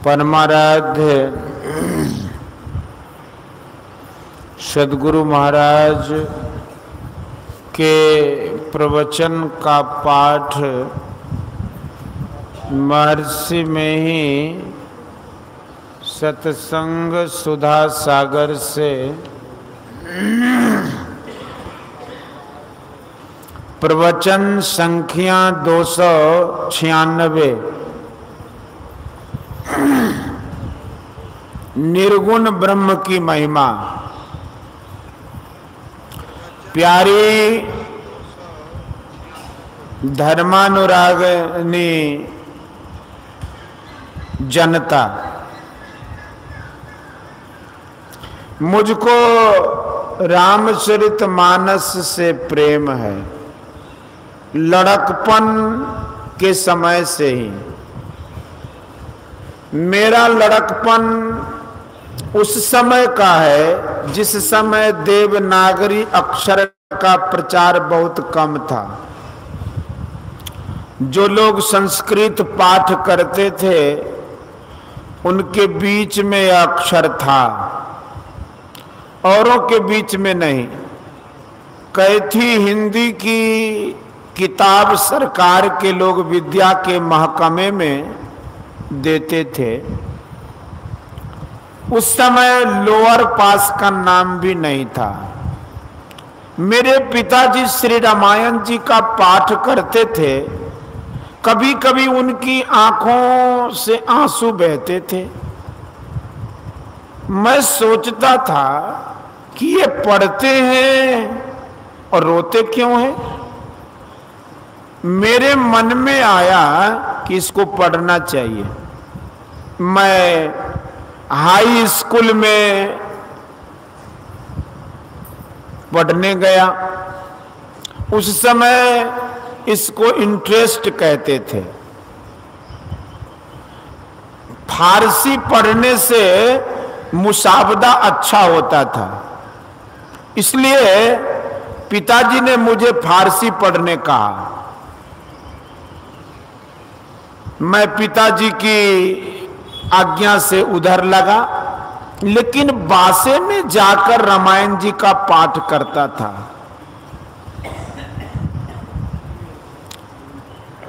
परमाराध्य सद्गुरु महाराज के प्रवचन का पाठ महर्षि में ही सत्संग सुधा सागर से प्रवचन संख्या 296 निर्गुण ब्रह्म की महिमा। प्यारी धर्मानुरागिनी जनता, मुझको रामचरितमानस से प्रेम है, लड़कपन के समय से ही। मेरा लड़कपन उस समय का है जिस समय देवनागरी अक्षर का प्रचार बहुत कम था। जो लोग संस्कृत पाठ करते थे उनके बीच में यह अक्षर था, औरों के बीच में नहीं। कैथी हिंदी की किताब सरकार के लोग विद्या के महकमे में देते थे। उस समय लोअर पास का नाम भी नहीं था। मेरे पिताजी श्री रामायण जी का पाठ करते थे। कभी कभी उनकी आंखों से आंसू बहते थे। मैं सोचता था कि ये पढ़ते हैं और रोते क्यों हैं। मेरे मन में आया कि इसको पढ़ना चाहिए। मैं हाई स्कूल में पढ़ने गया। उस समय इसको इंटरेस्ट कहते थे। फारसी पढ़ने से मुसावदा अच्छा होता था, इसलिए पिताजी ने मुझे फारसी पढ़ने कहा। मैं पिताजी की आज्ञा से उधर लगा, लेकिन बासे में जाकर रामायण जी का पाठ करता था।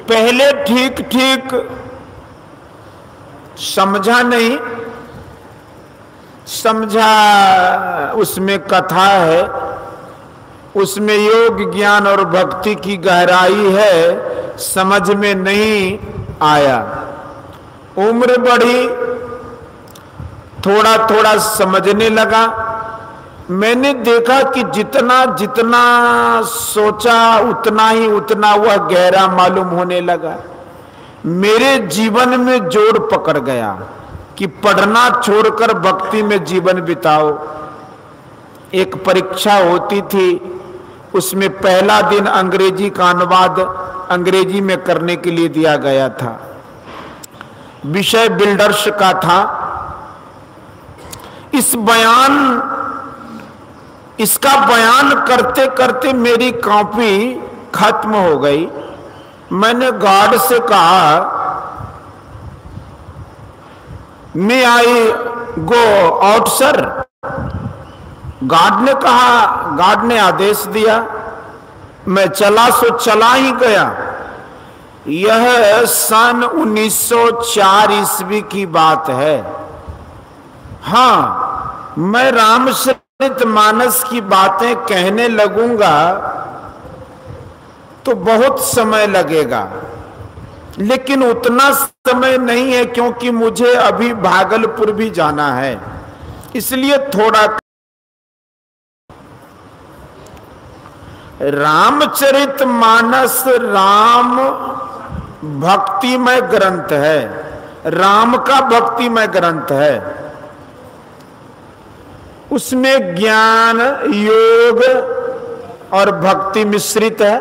पहले ठीक ठीक समझा नहीं, समझा उसमें कथा है, उसमें योग ज्ञान और भक्ति की गहराई है, समझ में नहीं आया। उम्र बढ़ी, थोड़ा थोड़ा समझने लगा। मैंने देखा कि जितना जितना सोचा उतना वह गहरा मालूम होने लगा। मेरे जीवन में जोड़ पकड़ गया कि पढ़ना छोड़कर भक्ति में जीवन बिताओ। एक परीक्षा होती थी, उसमें पहला दिन अंग्रेजी का अनुवाद अंग्रेजी में करने के लिए दिया गया था। विषय बिल्डर्स का था। इसका बयान करते करते मेरी कॉपी खत्म हो गई। मैंने गार्ड से कहा, मे आई गो आउट सर। गार्ड ने आदेश दिया। मैं चला सो चला ही गया। यह सन 1904 ईस्वी की बात है। हाँ, मैं रामचरितमानस की बातें कहने लगूंगा तो बहुत समय लगेगा, लेकिन उतना समय नहीं है क्योंकि मुझे अभी भागलपुर भी जाना है, इसलिए थोड़ा। रामचरितमानस राम भक्तिमय ग्रंथ है, राम का भक्तिमय ग्रंथ है। उसमें ज्ञान, योग और भक्ति मिश्रित है।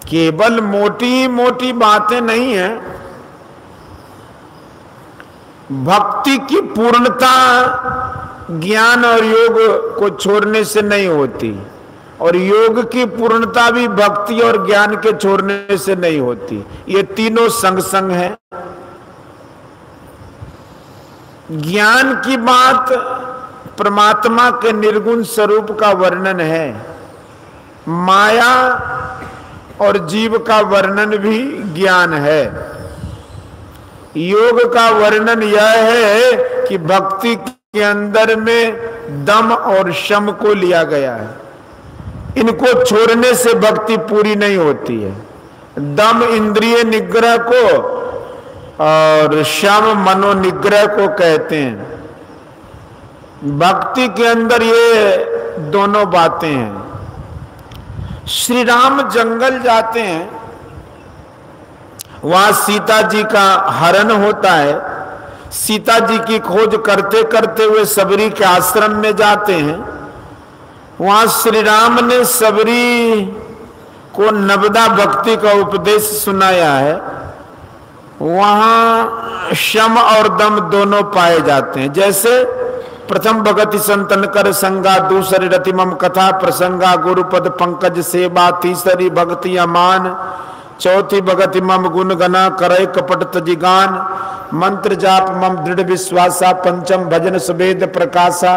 केवल मोटी मोटी बातें नहीं है। भक्ति की पूर्णता ज्ञान और योग को छोड़ने से नहीं होती। और योग की पूर्णता भी भक्ति और ज्ञान के छोड़ने से नहीं होती। ये तीनों संग संग हैं। ज्ञान की बात परमात्मा के निर्गुण स्वरूप का वर्णन है, माया और जीव का वर्णन भी ज्ञान है। योग का वर्णन यह है कि भक्ति के अंदर में दम और शम को लिया गया है। इनको छोड़ने से भक्ति पूरी नहीं होती है। दम इंद्रिय निग्रह को और शम मनोनिग्रह को कहते हैं। भक्ति के अंदर ये दोनों बातें हैं। श्री राम जंगल जाते हैं, वहां सीता जी का हरण होता है। सीता जी की खोज करते करते हुए सबरी के आश्रम में जाते हैं। वहां श्री राम ने सबरी को नवदा भक्ति का उपदेश सुनाया है। वहां शम और दम दोनों पाए जाते हैं। जैसे प्रथम भगति संतन कर संगा, दूसरी रति मम कथा प्रसंगा, गुरुपद पंकज सेवा, तीसरी भक्ति अमान, चौथी भगति मम गुण गना, करे कपट तजिगान, मंत्र जाप मम दृढ़ विश्वासा, पंचम भजन सुवेद प्रकाशा।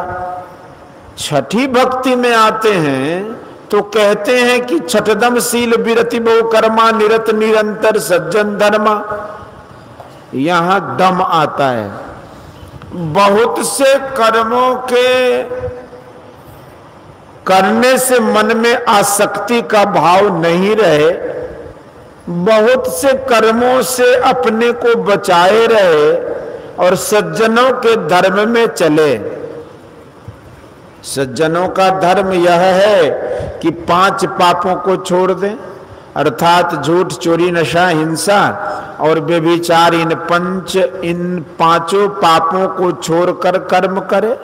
छठी भक्ति में आते हैं तो कहते हैं कि छठदम शील विरति बहु कर्मा, निरत निरंतर सज्जन धर्मा। यहां दम आता है। बहुत से कर्मों के करने से मन में आसक्ति का भाव नहीं रहे, बहुत से कर्मों से अपने को बचाए रहे और सज्जनों के धर्म में चले। सज्जनों का धर्म यह है कि 5 पापों को छोड़ दें, अर्थात झूठ, चोरी, नशा, हिंसा और व्यभिचार। इन 5 पापों को छोड़कर कर्म करे।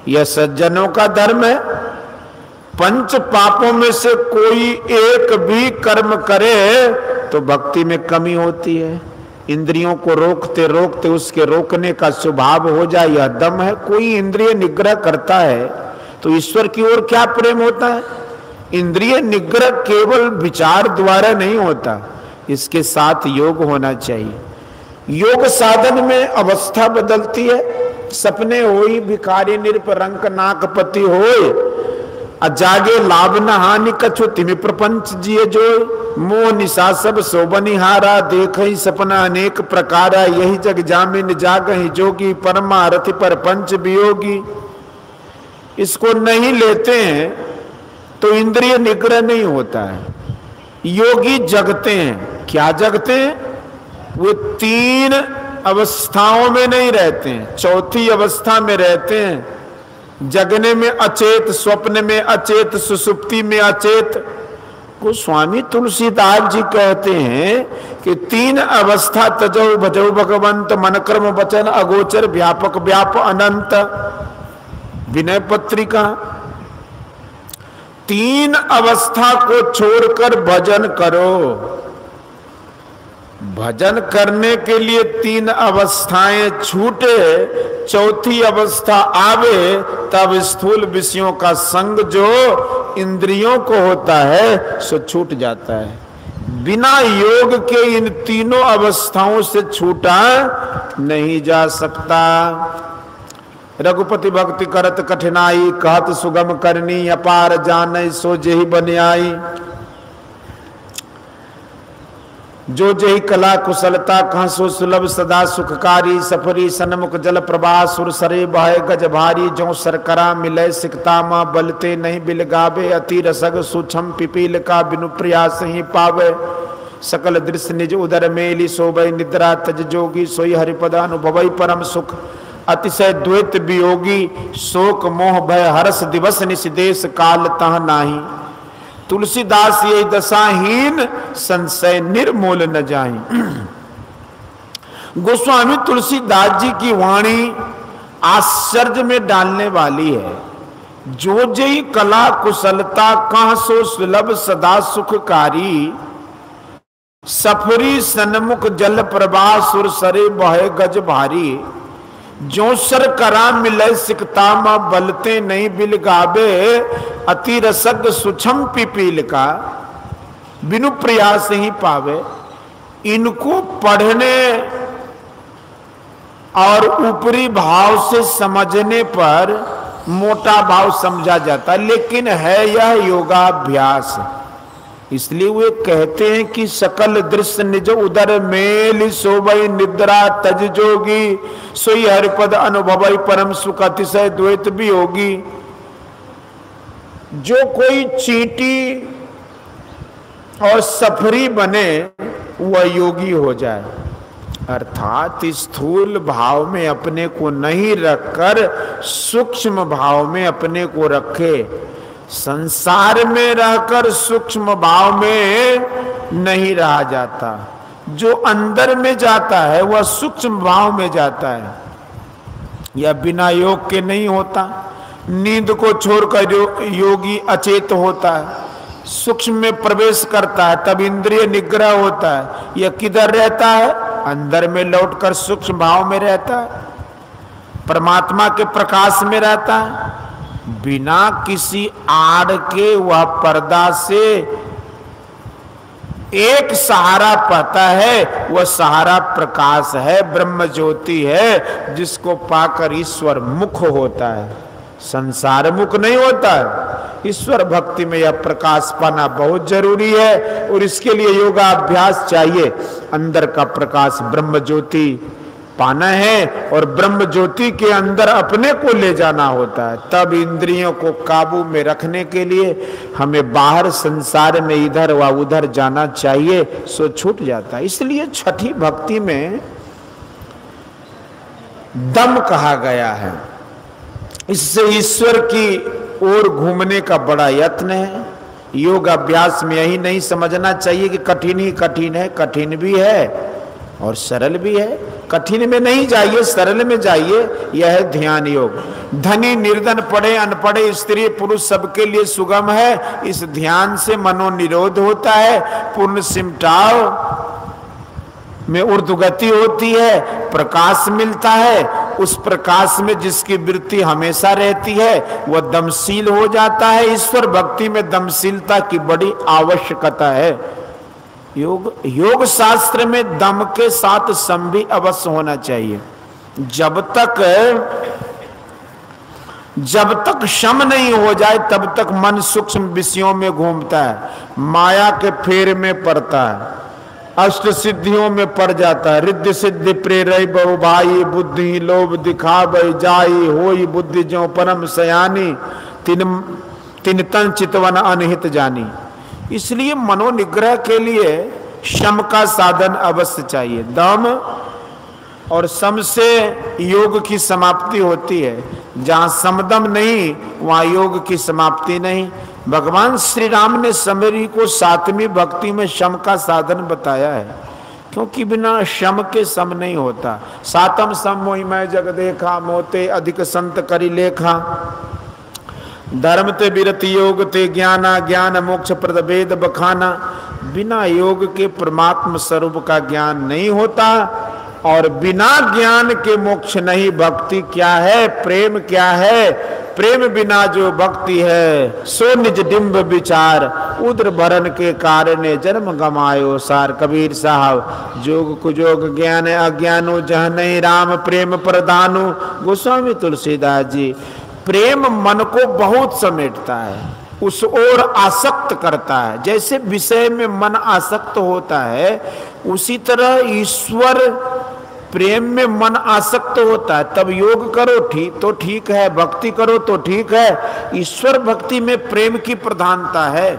यह सज्जनों का धर्म है। 5 पापों में से कोई एक भी कर्म करे तो भक्ति में कमी होती है। इंद्रियों को रोकते रोकते उसके रोकने का स्वभाव हो जाए, यह दम है। कोई इंद्रिय निग्रह करता है तो ईश्वर की ओर क्या प्रेम होता है। इंद्रिय निग्रह केवल विचार द्वारा नहीं होता, इसके साथ योग होना चाहिए। योग साधन में अवस्था बदलती है। सपने होई भिखारी निरपरंक नाकपति होए, अजागे लाभ न हानि कछु तिमि प्रपंच जिये जो। मोह निशा सब शोभनिहारा, देख ही सपना अनेक प्रकारा, यही जग जामिन जागहि जोगी, परमारथि पर पंच वियोगी। इसको नहीं लेते हैं तो इंद्रिय निग्रह नहीं होता है। योगी जगते हैं। क्या जगते हैं? वो 3 अवस्थाओं में नहीं रहते हैं, चौथी अवस्था में रहते हैं। जगने में अचेत, स्वप्न में अचेत, सुसुप्ति में अचेत। को स्वामी तुलसीदास जी कहते हैं कि 3 अवस्था तजो भजो भगवंत, मन कर्म वचन अगोचर, व्यापक व्याप अनंत। विनय पत्रिका। 3 अवस्था को छोड़कर भजन करो। भजन करने के लिए 3 अवस्थाएं छूटे, चौथी अवस्था आवे, तब स्थूल विषयों का संग जो इंद्रियों को होता है सो छूट जाता है। बिना योग के इन तीनों अवस्थाओं से छूटा नहीं जा सकता। रघुपति भक्ति करत कठिनाई, कहत सुगम करनी, अपार जान सो जेहि बनियाई। जो जेहि कला कुशलता, कहाँ सो सुलभ सदा सुखकारी। सफरी सन्मुख जल प्रवाह, सुर सरे बहे गज भारी। जो सरकरा मिले सिकता माँ, बलते नहीं बिल गावे। अति रसग सूक्ष्म पिपील का, बिनु प्रयास ही पावे। सकल दृश्य निज उदर मेली, सोबई निद्रा तज जोगी। सोई हरिपद अनुभवई परम सुख, अतिशय द्वैत वियोगी। शोक मोह भय हर्ष, दिवस निश देश काल तह नाही। तुलसीदास ये दशाहीन, संशय निर्मूल न जाहि। गोस्वामी तुलसीदास जी की वाणी आश्चर्य में डालने वाली है। जो जई कला कुशलता, कहाँ सो सुलभ सदा सुखकारी। सफरी सन्मुख जल प्रवाह, सुर सरे बहे गज भारी। जो सर करा मिले सिकता मा बलते नहीं बिल गावे, अति रसग सुछम पिपील का बिनु प्रयास ही पावे। इनको पढ़ने और ऊपरी भाव से समझने पर मोटा भाव समझा जाता, लेकिन है यह योगाभ्यास। इसलिए वे कहते हैं कि सकल दृश्य निज उदर मेल सोबई निद्रा तज जोगी, सोई हरिपद अनुभवई परम सुख अतिशय द्वैत भी होगी। जो कोई चींटी और सफरी बने वह योगी हो जाए, अर्थात स्थूल भाव में अपने को नहीं रखकर सूक्ष्म भाव में अपने को रखे। संसार में रहकर सूक्ष्म भाव में नहीं रहा जाता, जो अंदर में जाता है वह सूक्ष्म भाव में जाता है। यह बिना योग के नहीं होता। नींद को छोड़कर योगी अचेत होता है, सूक्ष्म में प्रवेश करता है, तब इंद्रिय निग्रह होता है। यह किधर रहता है? अंदर में लौटकर सूक्ष्म भाव में रहता है, परमात्मा के प्रकाश में रहता है। बिना किसी आड़ के वह पर्दा से एक सहारा पाता है, वह सहारा प्रकाश है, ब्रह्म ज्योति है, जिसको पाकर ईश्वर मुख होता है, संसार मुख नहीं होता है। ईश्वर भक्ति में यह प्रकाश पाना बहुत जरूरी है और इसके लिए योगाभ्यास चाहिए। अंदर का प्रकाश ब्रह्म ज्योति पाना है और ब्रह्म ज्योति के अंदर अपने को ले जाना होता है। तब इंद्रियों को काबू में रखने के लिए हमें बाहर संसार में इधर व उधर जाना चाहिए, सो छूट जाता है। इसलिए छठी भक्ति में दम कहा गया है। इससे ईश्वर की ओर घूमने का बड़ा यत्न है। योग अभ्यास में यही नहीं समझना चाहिए कि कठिन ही कठिन है, कठिन भी है और सरल भी है। कठिन में नहीं जाइए, सरल में जाइए। यह है ध्यान योग। धनी निर्धन पढ़े अनपढ़े स्त्री पुरुष सबके लिए सुगम है। इस ध्यान से मनोनिरोध होता है, पूर्ण सिमटाव में ऊर्ध्वगति होती है, प्रकाश मिलता है। उस प्रकाश में जिसकी वृत्ति हमेशा रहती है वह दमशील हो जाता है। ईश्वर भक्ति में दमशीलता की बड़ी आवश्यकता है। योग शास्त्र में दम के साथ सम भी अवश्य होना चाहिए। जब तक शम नहीं हो जाए तब तक मन सूक्ष्म विषयों में घूमता है, माया के फेर में पड़ता है, अष्ट सिद्धियों में पड़ जाता है। रिद्धि सिद्धि प्रेरय बहु भाई, बुद्धि लोभ दिखावै जाई, होई बुद्धि जो परम सयानी, तिन तन चितवन अनहित जानी। इसलिए मनोनिग्रह के लिए शम का साधन अवश्य चाहिए। दम और सम से योग की समाप्ति होती है। जहाँ समदम नहीं वहाँ योग की समाप्ति नहीं। भगवान श्री राम ने समरी को 7वीं भक्ति में शम का साधन बताया है, क्योंकि बिना शम के सम नहीं होता। सातम सम मोहि मैं जग देखा, मोते अधिक संत करी लेखा, धर्म ते विरति योग ते ज्ञाना, ज्ञान मोक्ष प्रद वेद बखाना। बिना योग के परमात्म स्वरूप का ज्ञान नहीं होता और बिना ज्ञान के मोक्ष नहीं। भक्ति क्या है? प्रेम क्या है? प्रेम बिना जो भक्ति है सो निज डिम्ब विचार, उद्र भरन के कारण जन्म गमायो सार। कबीर साहब जोग कुजोग ज्ञान अज्ञानो जह नहीं, राम प्रेम प्रदानो। गोस्वामी तुलसीदास जी। प्रेम मन को बहुत समेटता है, उस ओर आसक्त करता है। जैसे विषय में मन आसक्त होता है उसी तरह ईश्वर प्रेम में मन आसक्त होता है। तब योग करो तो ठीक है, भक्ति करो तो ठीक है। ईश्वर भक्ति में प्रेम की प्रधानता है,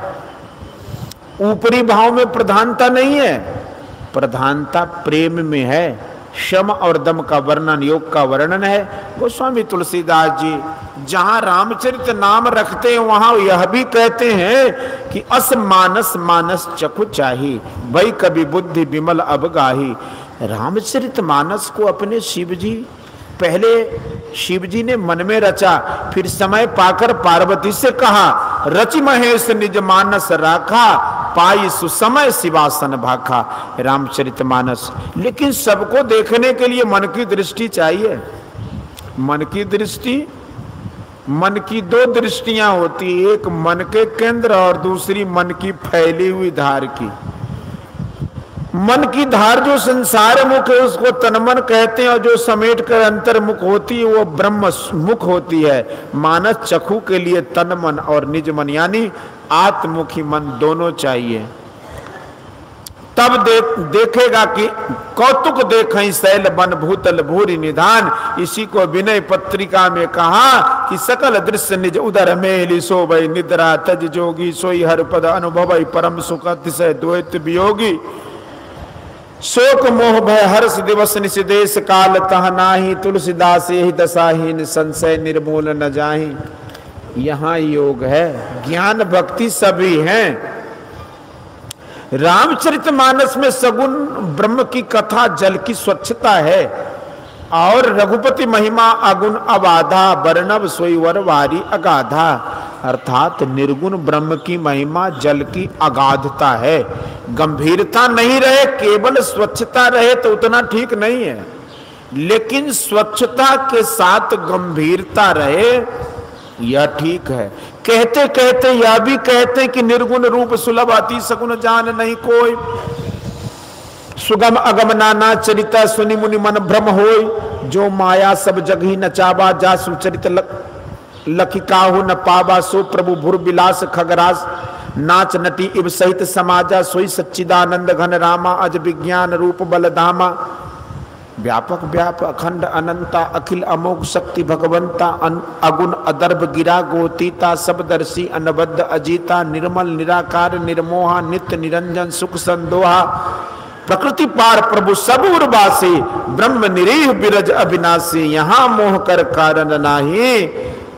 ऊपरी भाव में प्रधानता नहीं है, प्रधानता प्रेम में है। शम और दम का वर्णन योग का वर्णन है। गोस्वामी तुलसीदास जी जहां रामचरित नाम रखते हैं वहां यह भी कहते हैं कि अस मानस मानस चखु चाही, भई कभी बुद्धि विमल अब गाही। रामचरित मानस को अपने शिवजी, पहले शिवजी ने मन में रचा, फिर समय पाकर पार्वती से कहा, रचि महेश निज मानस राखा, पाई सुसमय शिवासन भाखा। रामचरित मानस। लेकिन सबको देखने के लिए मन की दृष्टि चाहिए। मन की दृष्टि, मन की दो दृष्टियां होती, एक मन के केंद्र और दूसरी मन की फैली हुई धार की। मन की धार जो संसार मुख है उसको तनमन कहते हैं, और जो समेट कर अंतर्मुख होती है वो ब्रह्म मुख होती है। मानस चक्षु के लिए तन मन और निज मन यानी आत्मुखी मन दोनों चाहिए, तब देखेगा कि कौतुक देखें शैल बन भूतल भूरि निधान। इसी को विनय पत्रिका में कहा कि सकल दृश्य निज उदर मेलि सोभई निद्रा तज जोगी सोई हर पद अनुभवई परम सुख अतिशय द्वैत वियोगी। शोक मोह भय हर्ष दिवस निषदेश काल तह नाही तुलसीदास यही दशाहीन संशय निर्मूल न जाहि। यहाँ योग है, ज्ञान भक्ति सभी हैं। रामचरितमानस में सगुण ब्रह्म की कथा जल की स्वच्छता है, और रघुपति महिमा अगुण अबाधा वर्णव सोईवर वारी अगाधा। अर्थात निर्गुण ब्रह्म की महिमा जल की अगाधता है। गंभीरता नहीं रहे, केवल स्वच्छता रहे तो उतना ठीक नहीं है, लेकिन स्वच्छता के साथ गंभीरता रहे यह ठीक है। कहते कहते यह भी कहते कि निर्गुण रूप सुलभ अति सगुण जान नहीं कोई। सुगम अगम नाना चरिता सुनि मुनि मन भ्रम होय। जो माया सब जग ही नचावा जा सुचरित लखिकाहु न पावा। सो प्रभु भुर बिलास खगरास नाच नटी इव सहित समाजा। सोई सच्चिदानंद घन रामा अज विज्ञान रूप बलधामा। व्यापक व्याप अखंड अनंता अखिल अमोघ शक्ति भगवंता। अगुण अदर्भ गिरा गोतीता सबदर्शी अनबद्ध अजीता। निर्मल निराकार निर्मोहा नित्य निरंजन सुख संदोहा। प्रकृति पार प्रभु सब उर्वासी ब्रह्म निरीह बिरज अविनाशी। यहाँ मोह कर कारण नाही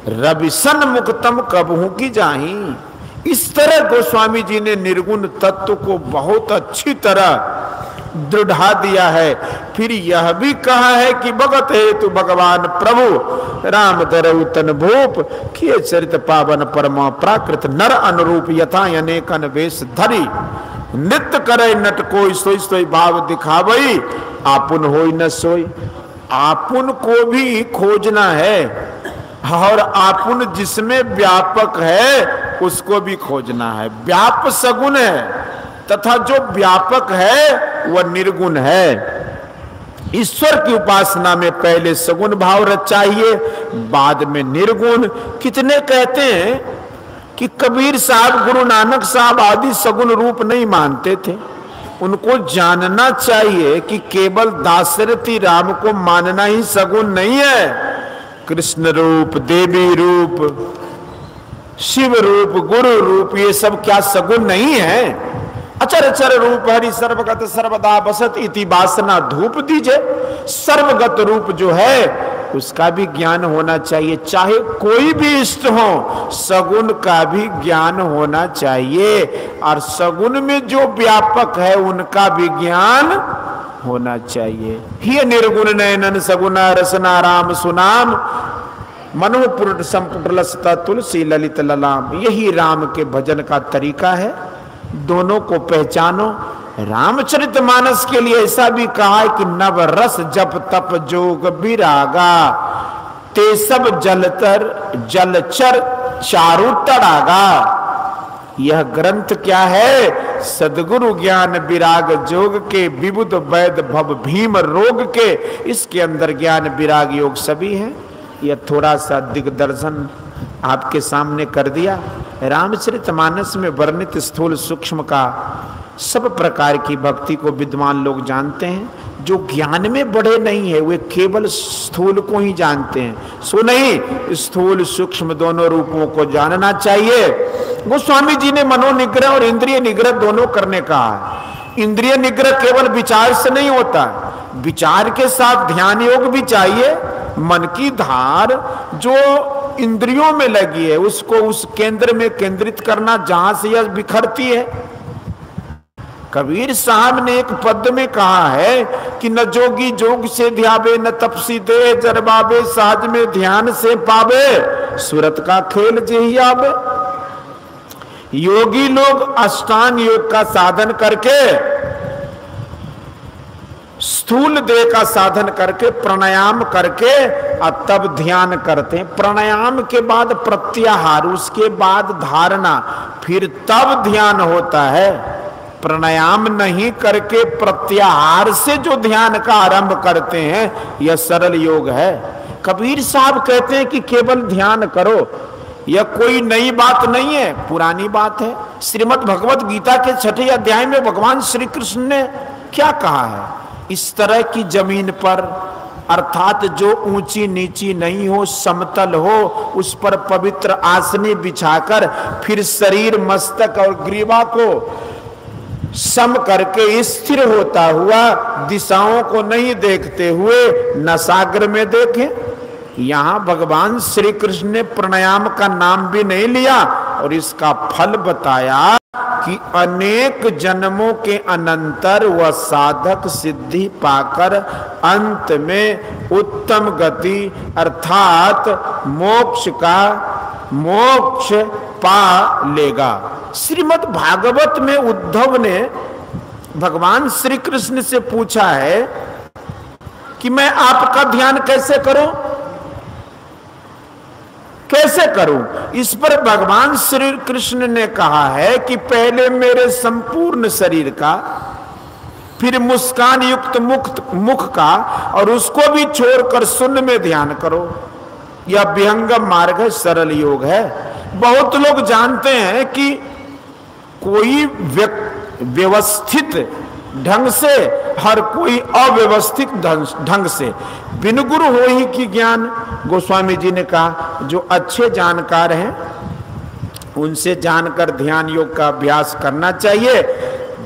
रवि सन मुक्तम कबहू की जाही। इस तरह गोस्वामी जी ने निर्गुण तत्व को बहुत अच्छी तरह दृढ़ा दिया है। फिर यह भी कहा है कि भगत हेतु भगवान प्रभु राम धरऊ तन भूप किए चरित पावन परमा प्राकृत नर अनुरूप यथा अनेकन वेश धरी। नृत्य करे नट कोई सोई सोई भाव दिखावई। आपुन होई न सोई। आपुन को भी खोजना है, और आपुन जिसमें व्यापक है उसको भी खोजना है। व्याप सगुण है तथा जो व्यापक है वह निर्गुण है। ईश्वर की उपासना में पहले सगुण भाव चाहिए, बाद में निर्गुण। कितने कहते हैं कि कबीर साहब गुरु नानक साहब आदि सगुण रूप नहीं मानते थे। उनको जानना चाहिए कि केवल दाशरथी राम को मानना ही सगुण नहीं है। कृष्ण रूप, देवी रूप, शिव रूप, गुरु रूप, ये सब क्या सगुण नहीं है? अचर अचर रूप हरि सर्वगत सर्वदा बसत इति वासना धूप दीजिए। सर्वगत रूप जो है उसका भी ज्ञान होना चाहिए, चाहे कोई भी इष्ट हो, सगुण का भी ज्ञान होना चाहिए। और सगुण में जो व्यापक है उनका भी ज्ञान होना चाहिए। ही निर्गुण नयनन सगुना रसना राम सुनाम। मनोपुर संपुट लसता तुलसी ललित ललाम। यही राम के भजन का तरीका है। दोनों को पहचानो। रामचरितमानस के लिए ऐसा भी कहा है कि नव रस जप तप जोग विरागा। ते सब जलतर जलचर चारु तड़ागा। यह ग्रंथ क्या है? सदगुरु ज्ञान विराग जोग के विबुध वैद भव भीम रोग के। इसके अंदर ज्ञान विराग योग सभी हैं। यह थोड़ा सा दिग्दर्शन आपके सामने कर दिया। रामचरितमानस में वर्णित स्थूल सूक्ष्म का सब प्रकार की भक्ति को विद्वान लोग जानते हैं। जो ज्ञान में बढ़े नहीं है वे केवल स्थूल को ही जानते हैं। सो नहीं, स्थूल सूक्ष्म दोनों रूपों को जानना चाहिए। गोस्वामी जी ने मनोनिग्रह और इंद्रिय निग्रह दोनों करने का है। इंद्रिय निग्रह केवल विचार से नहीं होता, विचार के साथ ध्यान योग भी चाहिए। मन की धार जो इंद्रियों में लगी है उसको उस केंद्र में केंद्रित करना जहां से यह बिखरती है। कबीर साहब ने एक पद में कहा है कि न जोगी जोग से ध्यावे न तपसी दे जरबावे। सहज में ध्यान से पावे सूरत का खेल जेही आवे। योगी लोग अष्टांग योग का साधन करके स्थूल देह का साधन करके प्राणायाम करके और तब ध्यान करते हैं। प्राणायाम के बाद प्रत्याहार, उसके बाद धारणा, फिर तब ध्यान होता है। प्राणायाम नहीं करके प्रत्याहार से जो ध्यान का आरंभ करते हैं यह सरल योग है। कबीर साहब कहते हैं कि केवल ध्यान करो, यह कोई नई बात नहीं है, पुरानी बात है। श्रीमद् भगवत गीता के 6वें अध्याय में भगवान श्री कृष्ण ने क्या कहा है? इस तरह की जमीन पर, अर्थात जो ऊंची नीची नहीं हो, समतल हो, उस पर पवित्र आसने बिछाकर फिर शरीर, मस्तक और ग्रीवा को सम करके स्थिर होता हुआ, दिशाओं को नहीं देखते हुए नसाग्र में देखें। यहां भगवान श्री कृष्ण ने प्राणायाम का नाम भी नहीं लिया और इसका फल बताया कि अनेक जन्मों के अनंतर वह साधक सिद्धि पाकर अंत में उत्तम गति अर्थात मोक्ष पा लेगा। श्रीमद् भागवत में उद्धव ने भगवान श्री कृष्ण से पूछा है कि मैं आपका ध्यान कैसे करूं, कैसे करूं? इस पर भगवान श्री कृष्ण ने कहा है कि पहले मेरे संपूर्ण शरीर का, फिर मुस्कान युक्त मुख का, और उसको भी छोड़कर शून्य में ध्यान करो। यह विहंगम मार्ग है, सरल योग है। बहुत लोग जानते हैं कि कोई व्यवस्थित ढंग से, हर कोई अव्यवस्थित ढंग से, बिन गुरु हो ही की ज्ञान। गोस्वामी जी ने कहा जो अच्छे जानकार हैं उनसे जानकर ध्यान योग का अभ्यास करना चाहिए।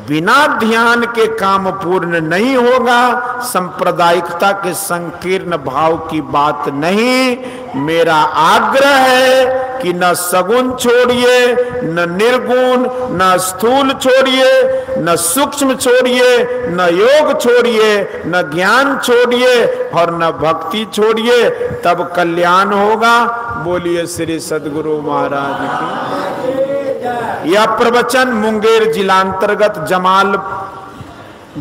बिना ध्यान के काम पूर्ण नहीं होगा। सांप्रदायिकता के संकीर्ण भाव की बात नहीं। मेरा आग्रह है कि न सगुण छोड़िए, न निर्गुण, न स्थूल छोड़िए, न सूक्ष्म छोड़िए, न योग छोड़िए, न ज्ञान छोड़िए और न भक्ति छोड़िए, तब कल्याण होगा। बोलिए श्री सद्गुरु महाराज की। यह प्रवचन मुंगेर जिलांतर्गत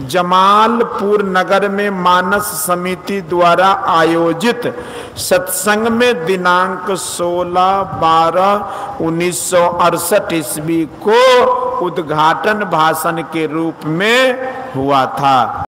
जमालपुर नगर में मानस समिति द्वारा आयोजित सत्संग में दिनांक 16/12/1968 ईस्वी को उद्घाटन भाषण के रूप में हुआ था।